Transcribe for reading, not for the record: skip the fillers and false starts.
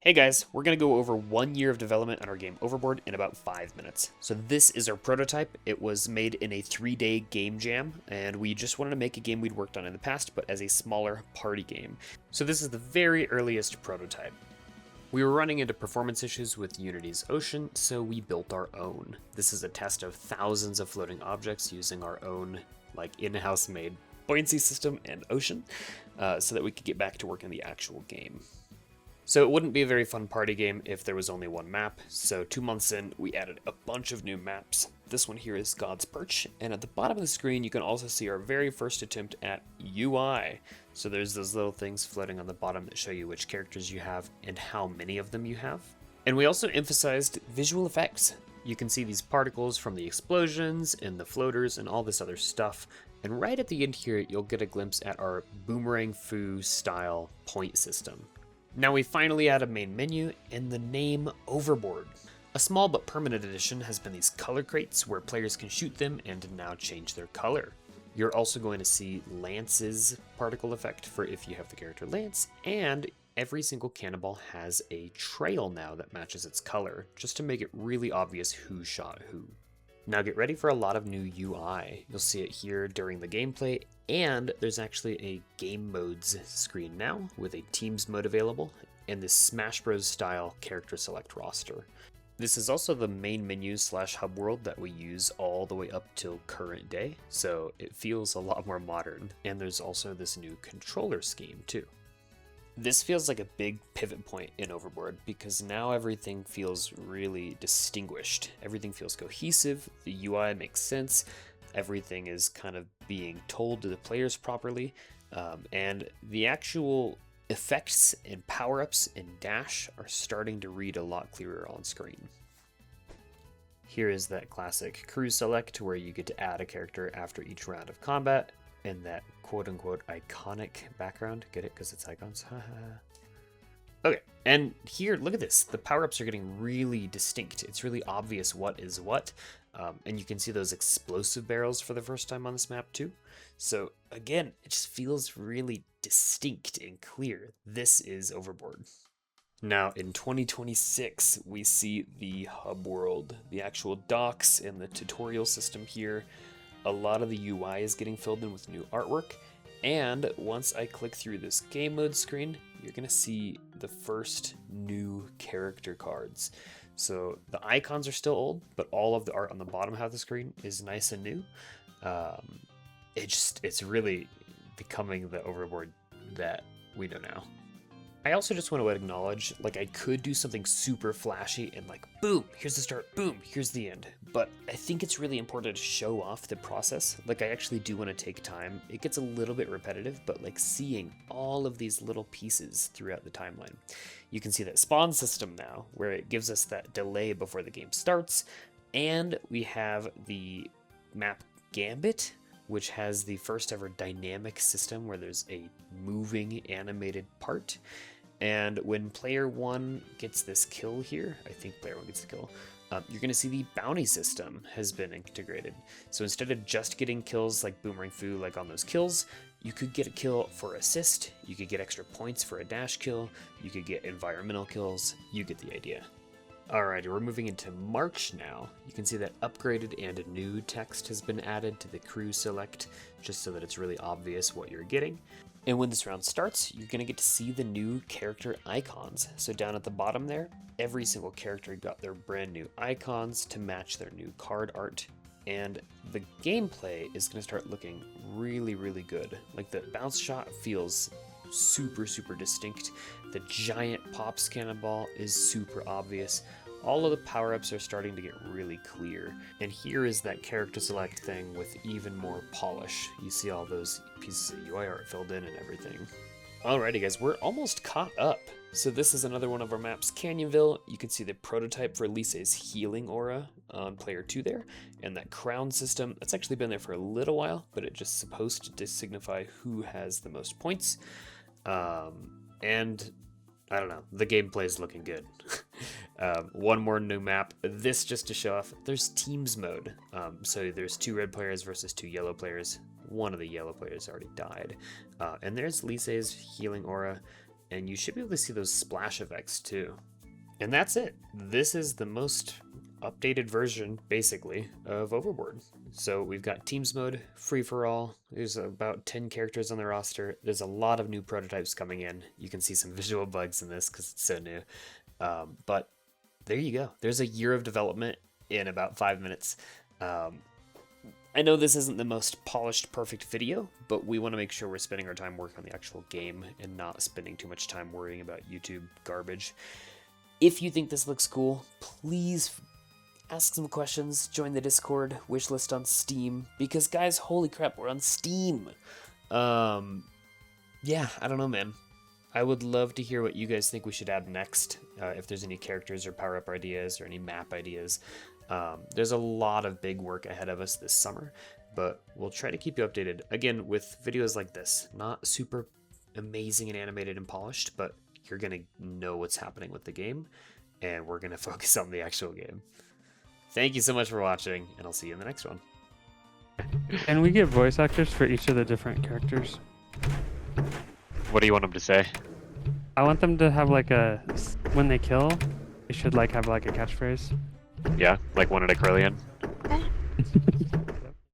Hey guys, we're going to go over 1 year of development on our game Overboard in about 5 minutes. So this is our prototype. It was made in a 3-day game jam, and we just wanted to make a game we'd worked on in the past, but as a smaller party game. So this is the very earliest prototype. We were running into performance issues with Unity's Ocean, so we built our own. This is a test of thousands of floating objects using our own in-house made buoyancy system and ocean, so that we could get back to work in the actual game. So it wouldn't be a very fun party game if there was only one map, so 2 months in, we added a bunch of new maps. This one here is God's Perch, and at the bottom of the screen you can also see our very first attempt at UI. So there's those little things floating on the bottom that show you which characters you have and how many of them you have. And we also emphasized visual effects. You can see these particles from the explosions and the floaters and all this other stuff. And right at the end here, you'll get a glimpse at our boomerang foo style point system. Now we finally add a main menu and the name Overboard. A small but permanent addition has been these color crates where players can shoot them and now change their color. You're also going to see Lance's particle effect for if you have the character Lance, and every single cannonball has a trail now that matches its color, just to make it really obvious who shot who. Now get ready for a lot of new UI. You'll see it here during the gameplay, and there's actually a game modes screen now with a teams mode available and this Smash Bros style character select roster. This is also the main menu / hub world that we use all the way up till current day, so it feels a lot more modern. And there's also this new controller scheme too. This feels like a big pivot point in Overboard because now everything feels really distinguished. Everything feels cohesive, the UI makes sense, everything is kind of being told to the players properly, and the actual effects and power-ups in Dash are starting to read a lot clearer on screen. Here is that classic crew select where you get to add a character after each round of combat, and that quote-unquote iconic background. Get it? Because it's icons. Okay, and here, look at this. The power-ups are getting really distinct. It's really obvious what is what, and you can see those explosive barrels for the first time on this map too. So again, it just feels really distinct and clear. This is Overboard. Now in 2026, we see the hub world, the actual docks and the tutorial system here. A lot of the UI is getting filled in with new artwork, and once I click through this game mode screen, you're gonna see the first new character cards. So the icons are still old, but all of the art on the bottom half of the screen is nice and new. It's really becoming the Overboard that we know now. I also just want to acknowledge, I could do something super flashy and boom, here's the start, boom, here's the end. But I think it's really important to show off the process. I actually do want to take time. It gets a little bit repetitive, but seeing all of these little pieces throughout the timeline. You can see that spawn system now, where it gives us that delay before the game starts. And we have the map Gambit, which has the first ever dynamic system where there's a moving animated part. And when player 1 gets this kill here, I think player 1 gets the kill, you're going to see the bounty system has been integrated. So instead of just getting kills like Boomerang Foo on those kills, you could get a kill for assist, you could get extra points for a dash kill, you could get environmental kills, you get the idea. Alrighty, we're moving into March now. You can see that upgraded and new text has been added to the crew select, just so that it's really obvious what you're getting. And when this round starts, you're going to get to see the new character icons. So down at the bottom there, every single character got their brand new icons to match their new card art. And the gameplay is going to start looking really, really good. The bounce shot feels super, super distinct. The giant pops cannonball is super obvious. All of the power-ups are starting to get really clear. And here is that character select thing with even more polish. You see all those pieces of UI art filled in and everything. Alrighty guys, we're almost caught up. So this is another one of our maps, Canyonville. You can see the prototype for Lisa's healing aura on player 2 there. And that crown system, that's actually been there for a little while, but it's just supposed to signify who has the most points. And I don't know, the gameplay is looking good. One more new map, this just to show off, there's teams mode. So there's 2 red players versus 2 yellow players. One of the yellow players already died. And there's Lisa's healing aura. and you should be able to see those splash effects too. And that's it. This is the most updated version, basically, of Overboard. So we've got Teams mode, free-for-all. There's about 10 characters on the roster. There's a lot of new prototypes coming in. You can see some visual bugs in this because it's so new. But there you go. There's a year of development in about 5 minutes. I know this isn't the most polished, perfect video, but we want to make sure we're spending our time working on the actual game and not spending too much time worrying about YouTube garbage. If you think this looks cool, please ask some questions, join the Discord, wishlist on Steam, because guys, holy crap, we're on Steam. Yeah, I don't know, man. I would love to hear what you guys think we should add next, if there's any characters or power-up ideas or any map ideas. There's a lot of big work ahead of us this summer, but we'll try to keep you updated, again, with videos like this. Not super amazing and animated and polished, but you're going to know what's happening with the game, and we're going to focus on the actual game. Thank you so much for watching, and I'll see you in the next one. Can we get voice actors for each of the different characters? What do you want them to say? I want them to have like a, when they kill, they should like have like a catchphrase. Yeah, like one in a Acrylion.